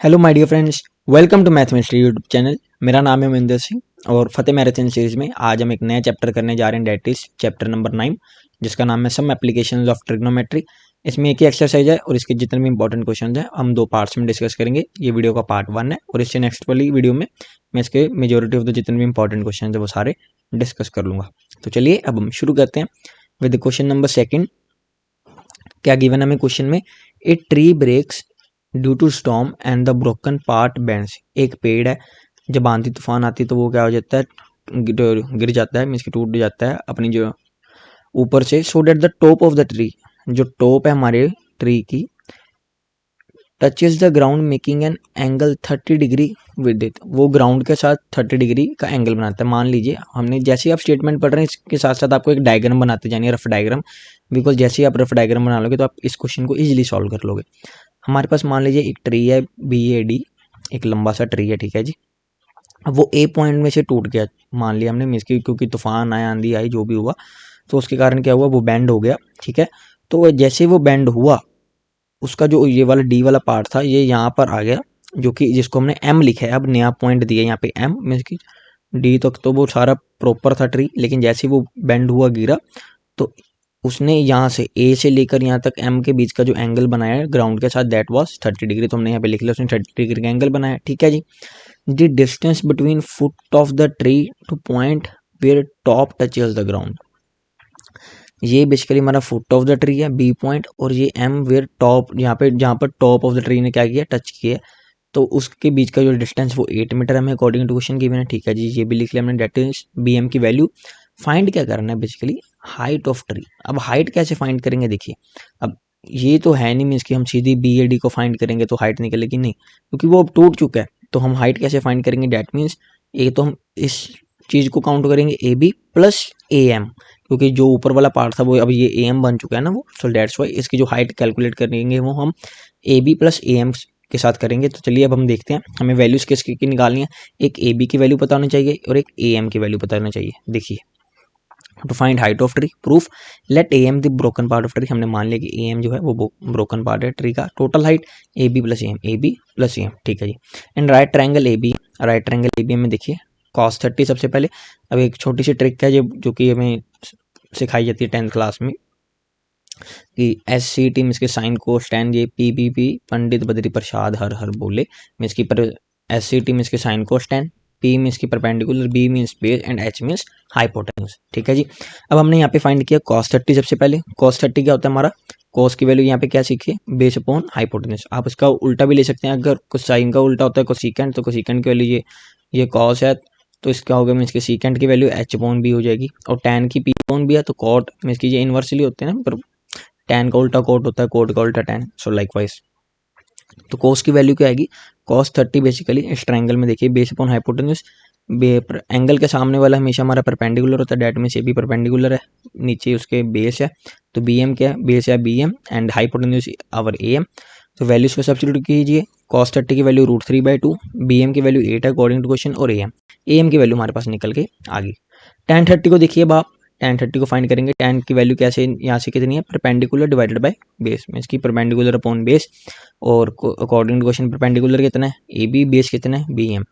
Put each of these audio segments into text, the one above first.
Hello my dear friends, welcome to mathematics YouTube channel. मेरा नाम है महेंद्र सिंह और फतेह मैराथन सीरीज में आज हम एक नया चैप्टर करने जा रहे हैं, डेट इज चैप्टर नंबर 9, जिसका नाम है सम एप्लीकेशंस ऑफ ट्रिग्नोमेट्री। इसमें एक ही एक्सरसाइज है और इसके जितने भी इंपॉर्टेंट क्वेश्चन हैं हम दो पार्ट्स में डिस्कस करेंगे। ये वीडियो का पार्ट 1 है और इससे नेक्स्ट वाली वीडियो में मैं इसके मेजोरिटी ऑफ द जितने भी इंपॉर्टेंट क्वेश्चन है वो सारे डिस्कस कर लूँगा। तो चलिए अब हम शुरू करते हैं विद क्वेश्चन नंबर 2। क्या गिवन है हमें क्वेश्चन में, a tree breaks due to storm and the broken part bends. एक पेड़ है, जब आंधी तूफान आती है तो वो क्या हो जाता है, गिर जाता है, मीन्स कि टूट जाता है अपनी जो ऊपर से। So that the top of the tree, जो टॉप है हमारे ट्री की, touches the ground making an angle 30 degree with it. वो ग्राउंड के साथ 30 डिग्री का एंगल बनाता है। मान लीजिए हमने जैसे ही आप स्टेटमेंट पढ़ रहे हैं इसके साथ साथ आपको एक डायग्राम बनाते जानिए, रफ डायग्राम, बिकॉज जैसे ही आप रफ डायग्राम बना लोगे तो आप इस क्वेश्चन को इजीली सॉल्व कर लोगे। हमारे पास मान लीजिए एक ट्री है BAD, एक लंबा सा ट्री है, ठीक है जी। अब वो A पॉइंट में से टूट गया, मान लिया हमने, मीन्स की क्योंकि तूफान आया, आंधी आई, जो भी हुआ, तो उसके कारण क्या हुआ, वो बेंड हो गया, ठीक है। तो जैसे वो बेंड हुआ, उसका जो ये वाला D वाला पार्ट था ये यहाँ पर आ गया, जो कि जिसको हमने M लिखा है। अब नया पॉइंट दिया यहाँ पे M, मीन्स की D तक तो वो सारा प्रॉपर था ट्री, लेकिन जैसे वो बेंड हुआ, गिरा, तो उसने यहाँ से A से लेकर यहाँ तक M के बीच का जो एंगल बनाया है ग्राउंड के साथ, दैट वाज 30 डिग्री। तो हमने यहाँ पे लिख लिया, उसने 30 डिग्री का एंगल बनाया, ठीक है जी। The distance between foot of the tree to point where top touches the ground. ये बेसिकली हमारा फुट ऑफ द ट्री है B पॉइंट, और ये M वेयर टॉप, यहाँ पे जहाँ पर टॉप ऑफ द ट्री ने क्या किया, टच किया, तो उसके बीच का जो डिस्टेंस वो 8 मीटर हमें अकॉर्डिंग टू क्वेश्चन गिवन है, ठीक है जी। ये भी लिख लिया हमने, डेट इज BM की वैल्यू फाइंड क्या करना है, बेसिकली हाइट ऑफ ट्री। अब हाइट कैसे फाइंड करेंगे, देखिए अब ये तो है नहीं मीन्स कि हम सीधी BAD को फाइंड करेंगे तो हाइट निकलेगी, नहीं, क्योंकि वो अब टूट चुका है। तो हम हाइट कैसे फाइंड करेंगे, डेट मीन्स ये तो हम इस चीज को काउंट करेंगे AB प्लस AM, क्योंकि जो ऊपर वाला पार्ट था वो अब ये AM बन चुका है ना वो, सो डेट्स वाई इसकी जो हाइट कैलकुलेट करेंगे वो हम AB प्लस AM के साथ करेंगे। तो चलिए अब हम देखते हैं हमें वैल्यूज किसकी निकालनी है। एक AB की वैल्यू पता होनी चाहिए और एक AM की वैल्यू पता होनी चाहिए। देखिए, to find height of tree, proof, let AM the broken part of tree. हमने मान लिया कि AM जो है वो ब्रोकन पार्ट है ट्री का। Total height AB plus AM, ठीक है जी। And right triangle AB, right triangle AB में देखिए cos 30 सबसे पहले। अब एक छोटी सी ट्रिक है जो कि हमें सिखाई जाती है 10th क्लास में, कि SCT मीन्स के साइन कोस टैन, ये PPP पंडित बद्री प्रसाद हर हर बोले, मीन्स की पर SCT मीन्स के sine cos tan, P means की perpendicular, B means base and H means hypotenuse, ठीक है जी। अब हमने यहाँ पे फाइंड किया cos 30 सबसे पहले। cos 30 क्या होता है हमारा, cos की वैल्यू यहाँ पे क्या सीखिए, बेस अपॉन हाइपोटेन्यूज। आप इसका उल्टा भी ले सकते हैं, अगर कुछ साइन का उल्टा होता है कोसिकेंट, तो कोसिकेंट की वैल्यू ये cos है, तो इसका होगा मीन्स के सीकेंट की वैल्यू H अपॉन B हो जाएगी, और tan की P अपॉन B है, तो cot मीन्स की ये इनवर्सली होते हैं ना, पर टैन का उल्टा कोट होता है, कोट का उल्टा टैन, सो लाइकवाइज। तो कोस की वैल्यू क्या आएगी, cos 30 बेसिकली इस ट्रायंगल में देखिए बेस अपॉन हाइपोटेन्यूज, एंगल के सामने वाला हमेशा हमारा परपेंडिकुलर होता है, डेट में से भी परपेंडिकुलर है, नीचे उसके बेस है, तो BM क्या है, बेस है BM and hypotenuse our AM। तो वैल्यूज को सब्स्टिट्यूट कीजिए, cos 30 की वैल्यू √3/2, BM की वैल्यू 8 है अकॉर्डिंग टू क्वेश्चन, और AM की वैल्यू हमारे पास निकल के आ गई। tan 30 को देखिए बाप, tan 30 को फाइंड करेंगे, tan की वैल्यू कैसे यहाँ से कितनी है, perpendicular divided by base, means की परपेंडिकुलर अपॉन बेस, और अकॉर्डिंग टू क्वेश्चन परपेंडिकुलर कितना है AB, बेस कितना है BM,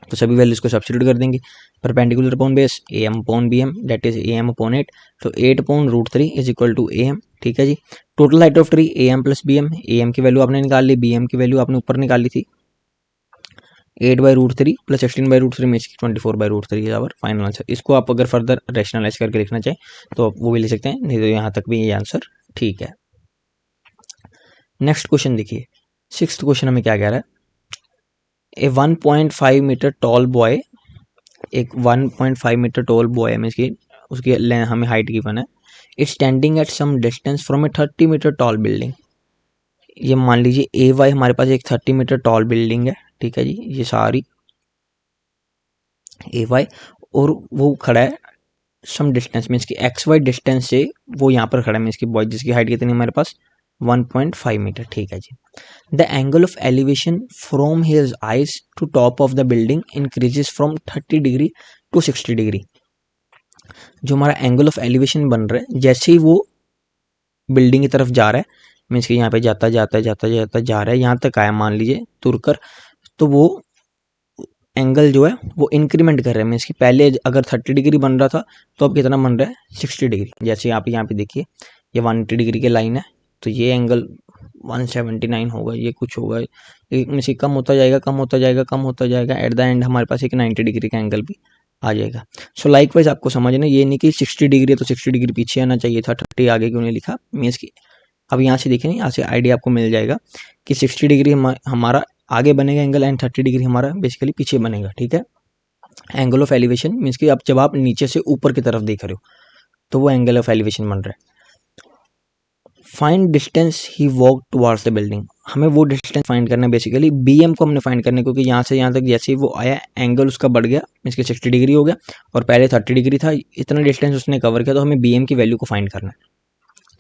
तो सभी वैल्यूज को सब्स्टिट्यूट कर देंगे। Perpendicular upon base AM upon BM, that is AM upon 8, तो 8 upon √3 is equal to AM, ठीक है जी। Total height of tree AM plus BM, AM की वैल्यू आपने निकाल ली, BM की वैल्यू आपने ऊपर निकाली थी, 8/√3 plus 16/√3 means 24/√3 is our final answer. इसको आप अगर फर्दर रैशनलाइज करके लिखना चाहें तो वो भी ले सकते हैं, नहीं तो यहाँ तक भी ये आंसर ठीक है। नेक्स्ट क्वेश्चन देखिए, 6th क्वेश्चन हमें क्या कह रहा है, ए 1.5 मीटर टॉल बॉय, एक 1.5 मीटर टॉल बॉय है, इसकी उसकी हमें हाइट गिवन है, it's standing at some distance from a 30 metre tall building. ये मान लीजिए AY हमारे पास एक 30 मीटर टॉल बिल्डिंग है, ठीक है जी, ये सारी AY, और वो खड़ा है सम डिस्टेंस मीन्स की XY डिस्टेंस से वो यहाँ पर खड़ा है, मीन्स की बॉय जिसकी हाइट कितनी है हमारे पास 1.5 मीटर, ठीक है जी। The angle of elevation from his eyes to top of the building increases from 30 degree to 60 degree. जो हमारा एंगल ऑफ एलिवेशन बन रहा है, जैसे ही वो बिल्डिंग की तरफ जा रहा है, मीन्स कि यहाँ पे जाता जाता जाता जाता जा रहा है, यहाँ तक आया मान लीजिए तुरकर, तो वो एंगल जो है वो इंक्रीमेंट कर रहा है। मीन्स कि पहले अगर 30 डिग्री बन रहा था तो अब कितना बन रहा है 60 डिग्री। जैसे आप यहाँ पे देखिए ये 180 डिग्री की लाइन है, तो ये एंगल 179 होगा, ये कुछ होगा, मीन्स कि कम होता जाएगा कम होता जाएगा कम होता जाएगा, एट द एंड हमारे पास एक 90 डिग्री का एंगल भी आ जाएगा। सो लाइकवाइज आपको समझना ये नहीं कि 60 डिग्री है तो 60 डिग्री पीछे आना चाहिए था, 30 आगे क्यों नहीं लिखा। मीन्स कि अब यहाँ से देखें, यहाँ से आइडिया आपको मिल जाएगा कि 60 डिग्री हमारा आगे बनेगा एंगल एंड 30 डिग्री हमारा बेसिकली पीछे बनेगा। ठीक है, एंगल ऑफ एलिवेशन मीन्स कि अब जब आप नीचे से ऊपर की तरफ देख रहे हो तो वो एंगल ऑफ एलिवेशन बन रहा है। Find distance he walk towards the building, हमें वो डिस्टेंस फाइंड करना है, बेसिकली BM को हमने फाइंड करना है, क्योंकि यहाँ से यहाँ तक जैसे ही वो आया एंगल उसका बढ़ गया, मीन्स कि 60 डिग्री हो गया और पहले 30 डिग्री था, इतना डिस्टेंस उसने कवर किया, तो हमें BM की वैल्यू को फाइंड करना है।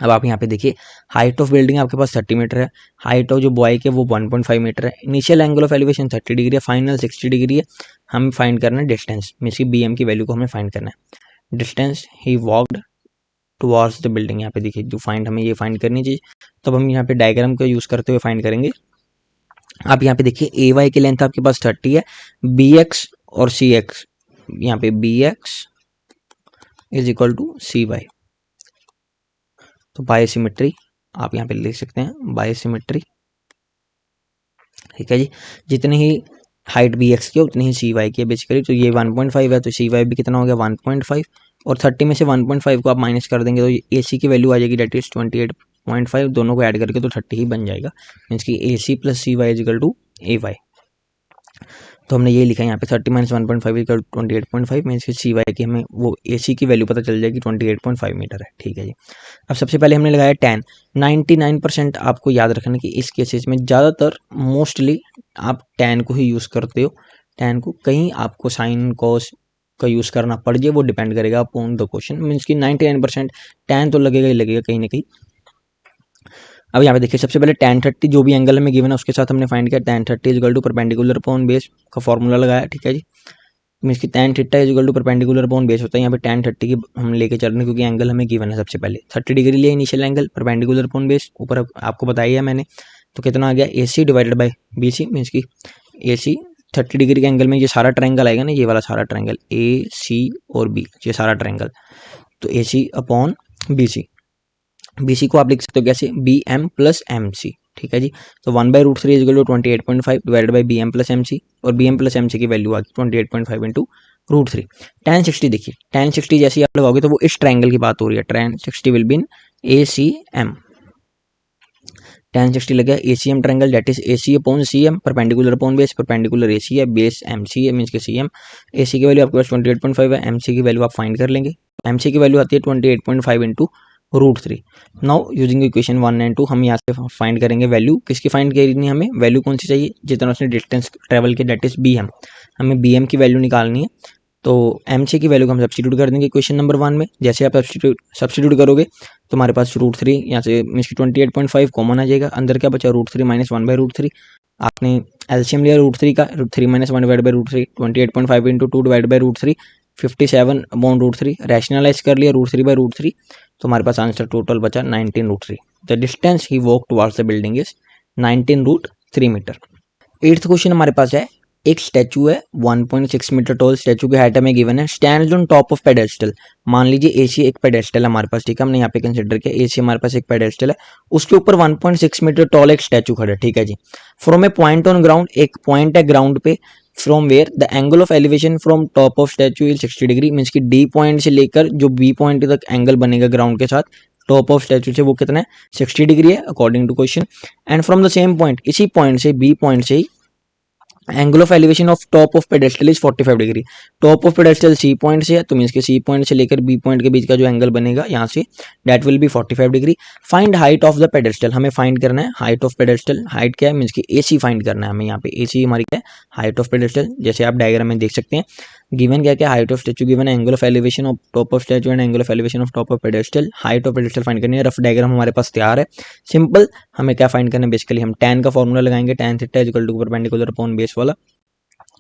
अब आप यहाँ पे देखिए हाइट ऑफ बिल्डिंग आपके पास 30 मीटर है, हाइट ऑफ जो बॉय के वो 1.5 मीटर है, initial angle of elevation 30 degree है, फाइनल 60 डिग्री है। हम फाइंड करना है डिस्टेंस, मीन्स की BM की वैल्यू को हमें फाइंड करना है। Distance he walked towards the building, यहाँ पे देखिए जो फाइंड हमें ये फाइंड करनी चाहिए, तब हम यहाँ पे डायग्राम का यूज करते हुए फाइंड करेंगे। आप यहाँ पे देखिए AY की लेंथ आपके पास 30 है, BX और CX, यहाँ पे BX is equal to CY, तो बायोसिमेट्री आप यहाँ पे लिख सकते हैं बायोसिमेट्री। ठीक है जी, जितनी ही हाइट BX की है उतनी ही CY की है बेसिकली, तो ये 1.5 है तो CY भी कितना हो गया 1.5, और 30 में से 1.5 को आप माइनस कर देंगे तो AC की वैल्यू आ जाएगी, डेट इज 28.5, दोनों को ऐड करके तो 30 ही बन जाएगा, मीन्स कि AC plus CY is equal to AY। तो हमने ये लिखा है यहाँ पे 30 माइनस 1.5 इक्वल 28.5, मीन्स कि CY की हमें वो AC की वैल्यू पता चल जाएगी 28.5 मीटर है। ठीक है जी, अब सबसे पहले हमने लगाया tan। 99% आपको याद रखना कि इस केसेस में ज़्यादातर मोस्टली आप tan को ही यूज़ करते हो, tan को, कहीं आपको साइन कॉस का यूज़ करना पड़ जाए वो डिपेंड करेगा अपॉन द क्वेश्चन, मीन्स कि 99% tan तो लगेगा ही लगेगा कहीं ना कहीं। अब यहाँ पे देखिए सबसे पहले tan 30 जो भी एंगल हमें गिवन है उसके साथ हमने फाइंड किया, tan 30 equal to perpendicular upon base का फॉर्मूला लगाया। ठीक है जी, मीन्स की tan theta is equal to perpendicular upon base होता है, यहाँ पे tan 30 की हम लेके चल रहे हैं क्योंकि एंगल हमें गिवन है। सबसे पहले 30 डिग्री लिया initial angle, perpendicular upon base ऊपर आपको बताया है मैंने, तो कितना आ गया AC divided by BC, means की AC 30 डिग्री के एंगल में ये सारा ट्रायंगल आएगा ना, ये वाला सारा ट्रायंगल AC और B, ये सारा ट्रायंगल, तो AC अपॉन BC को आप लिख सकते हो कैसे, BM प्लस MC। ठीक है जी, तो 1/√3 is equal to 28.5 divided by BM plus MC, और BM प्लस MC की वैल्यू आ गई 28.5 इंटू √3। tan 60 देखिए, tan 60 जैसे आप लगाओगे तो वो इस ट्रायंगल की बात हो रही है, tan 60 will be in ACM, tan 60 लग गया ACM triangle, that is AC upon CM, perpendicular upon base, perpendicular AC है, बेस MC है, मीन्स के CM, AC की वैल्यू आपके पास 28.5 है, MC की वैल्यू आप फाइंड कर लेंगे, MC की वैल्यू आती है 28.5 into √3। Now using equation 1 and 2 हम यहाँ से फाइंड करेंगे वैल्यू, किसकी फाइंड करनी है हमें, वैल्यू कौन सी चाहिए, जितना उसने डिस्टेंस ट्रेवल किया, दैट इज BM, हमें BM की वैल्यू निकालनी है। तो MC की वैल्यू को हम सब्स्टिट्यूट कर देंगे क्वेश्चन नंबर 1 में, जैसे आप सब्स्टिट्यूट करोगे तो हमारे पास √3 यहाँ से मीन्स की 28.5 कॉमन आ जाएगा, अंदर क्या बचा √3 माइनस 1/√3, आपने एलसीएम लिया √3 का, 3 minus 1 divide by √3, 28.5 into 2 divide by √3, 57 upon √3, rationalise कर लिया √3/√3, तो हमारे पास आंसर टोटल बचा 19√3। The distance he walk towards the building is 19√3 metre. 8th question हमारे पास है, एक स्टैचू है 1.6 मीटर टॉल, स्टैचू की हाइट हमें गिवन है, stands on top of pedestal, मान लीजिए AC एक पेडेस्टल है हमारे पास, ठीक है, हमने यहाँ पे कंसिडर किया AC हमारे पास एक पेडेस्टल है, उसके ऊपर 1.6 मीटर टॉल एक स्टैचू खड़ा है। ठीक है जी, from a point on ground, एक पॉइंट है ग्राउंड पे, from where the angle of elevation from top of statue is 60 degree, means की D पॉइंट से लेकर जो B पॉइंट तक एंगल बनेगा ग्राउंड के साथ टॉप ऑफ स्टैचू से वो कितना है 60 डिग्री है according to question, and from the same point, इसी पॉइंट से B पॉइंट से ही angle of elevation of top of pedestal is 45 degree, top of pedestal C point से है तो मीन्स के C पॉइंट से लेकर B पॉइंट के बीच का जो एंगल बनेगा यहाँ say that will be 45 degree. Find height of the pedestal, हमें फाइंड करना है हाइट ऑफ पेडेस्टल, हाइट क्या है मीन्स की AC फाइंड करना है हमें, यहाँ पे AC हमारी क्या है हाइट ऑफ पेडेस्टल, जैसे आप डायग्राम में देख सकते हैं गिवन क्या क्या हाइट ऑफ स्टैचू गिवन है, angle of elevation of top of statue and angle of elevation of top of pedestal, height of pedestal find करनी है, रफ डायग्राम हमारे पास तैयार है, सिंपल हमें क्या फाइंड करना है बेसिकली हम tan का फॉर्मूला लगाएंगे, tan theta is equal to perpendicular upon base वाला,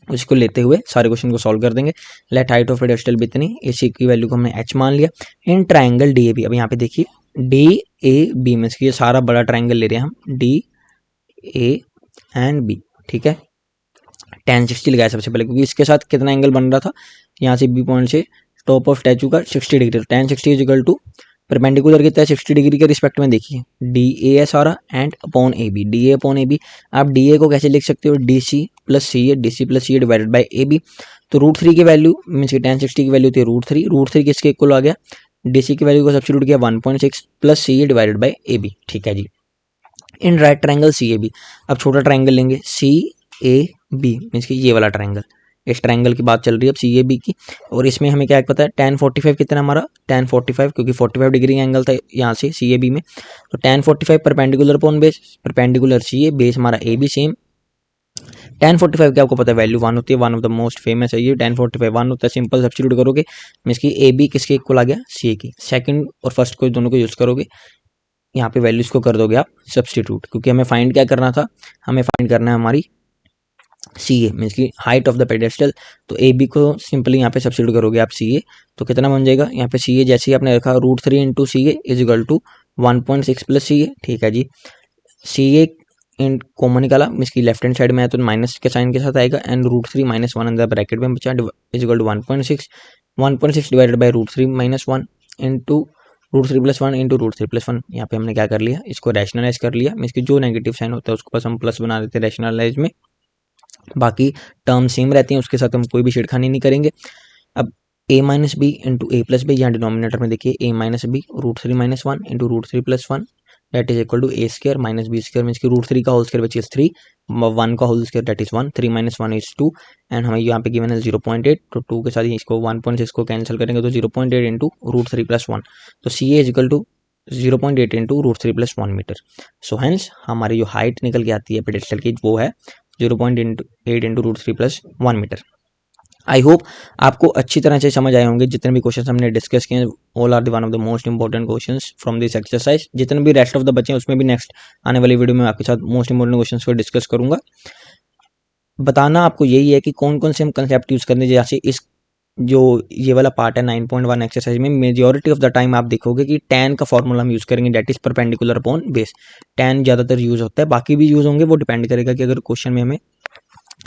उसको लेते हुए सारे क्वेश्चन को सॉल्व कर देंगे। लेट हाइट ऑफ पेडेस्टल भी इतनी, AC की वैल्यू को हमने H मान लिया, इन ट्रायंगल DAB, अब यहाँ पे देखिए डी ए बी मीन्स कि ये सारा बड़ा ट्राइंगल ले रहे हैं हम, डी ए एंड बी, ठीक है। tan 60 लगाया सबसे पहले, क्योंकि इसके साथ कितना एंगल बन रहा था, यहाँ से बी पॉइंट से टॉप ऑफ स्टैचू का 60 डिग्री, tan 60 is equal to perpendicular कितना है 60 डिग्री के रिस्पेक्ट में, देखिए डी ए है सारा and upon A B, D A upon A B. आप डी ए को कैसे लिख सकते हो, D C plus C A, D C plus C A divided by A B. तो √3 की वैल्यू मीन्स कि tan 60 की वैल्यू थी √3 किसके इक्वल आ गया, डी सी की वैल्यू को सब्स्टिट्यूट किया 1.6 plus C A divided by A B, ठीक है जी। In right triangle C A B, अब छोटा ट्राइंगल लेंगे सी ए बी मीन्स कि ये वाला ट्राइंगल, इस ट्राइंगल की बात चल रही है अब सी ए बी की। और इसमें हमें क्या पता है tan 45 कितना हमारा, tan 45 क्योंकि 45 डिग्री एंगल था यहाँ से सी ए बी में, तो tan 45 perpendicular upon base, perpendicular C A, base हमारा ए बी सेम। tan 45 की आपको पता है वैल्यू 1 होती है, one of the most famous है ये, tan 45 1 होता है, सिंपल सब्स्टिट्यूट करोगे मीन्स कि ए बी किसके इक्वल आ गया, सी ए की। सेकंड और फर्स्ट को दोनों को यूज़ करोगे, यहाँ पे वैल्यूज को कर दोगे आप सब्स्टिट्यूट, क्योंकि हमें फाइंड क्या करना था, हमें फाइंड करना है हमारी सी ए मीन्स की हाइट ऑफ द पेडेस्टल। तो ए बी को सिंपली यहाँ पे सब्स्टिट्यूट करोगे आप सी ए, तो कितना बन जाएगा यहाँ पे सी ए, जैसे ही आपने रखा √3 into C A is equal to 1.6 plus C A, ठीक है जी। सी ए इन कॉमन निकाला मीन्स की लेफ्ट हैंड साइड में है तो माइनस के साइन के साथ आएगा, एंड √3 - 1 अंदर ब्रैकेट में बचा is equal to 1.6 divided by √3 - 1 into √3 + 1 into √3 + 1। यहाँ पे हमने क्या कर लिया, इसको रैशनलाइज कर लिया मीन्स की जो नेगेटिव साइन होता है उसको बस हम प्लस बना देते हैं रैशनलाइज में, बाकी टर्म सेम रहती हैं, उसके साथ हम कोई भी छेड़खानी नहीं करेंगे। अब a minus B into A plus B, यहाँ डिनोमिनेटर में देखिए a minus B √3 - 1 into √3 + 1 that is equal to A square minus B square means की √3 का होल स्क्र विच इज 3, 1 का होल स्क्र दैट इज 1, 3 - 1 इज 2, एंड हमें यहाँ पे गिवन है 0.8, तो 2 के साथ इसको 1.6 को कैंसिल करेंगे तो 0.8 इंटू √3 + 1, तो C A is equal to 0.8 into √3 + 1 metre. So hence हमारी जो हाइट निकल के आती है पेडेस्टल की वो है 0.8 इंटू √3 + 1 मीटर। आई होप आपको अच्छी तरह से समझ आए होंगे जितने भी क्वेश्चन हमने डिस्कस किए, all are the one of the most important questions from this exercise. जितने भी रेस्ट ऑफ द बचे हैं उसमें भी नेक्स्ट आने वाली वीडियो में आपके साथ मोस्ट इंपॉर्टेंट क्वेश्चंस को डिस्कस करूंगा। बताना आपको यही है कि कौन कौन से हम कंसेप्ट यूज करने, जैसे इस जो ये वाला पार्ट है 9.1 एक्सरसाइज में मेजॉरिटी ऑफ द टाइम आप देखोगे कि tan का फॉर्मूला हम यूज करेंगे that is perpendicular upon base, tan ज्यादातर यूज होता है, बाकी भी यूज होंगे, वो डिपेंड करेगा कि अगर क्वेश्चन में हमें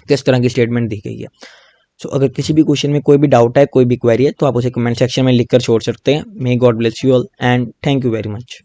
किस तरह की स्टेटमेंट दी गई है। सो अगर किसी भी क्वेश्चन में कोई भी डाउट है, कोई भी क्वेरी है, तो आप उसे कमेंट सेक्शन में लिखकर छोड़ सकते हैं। May God bless you all and thank you very much.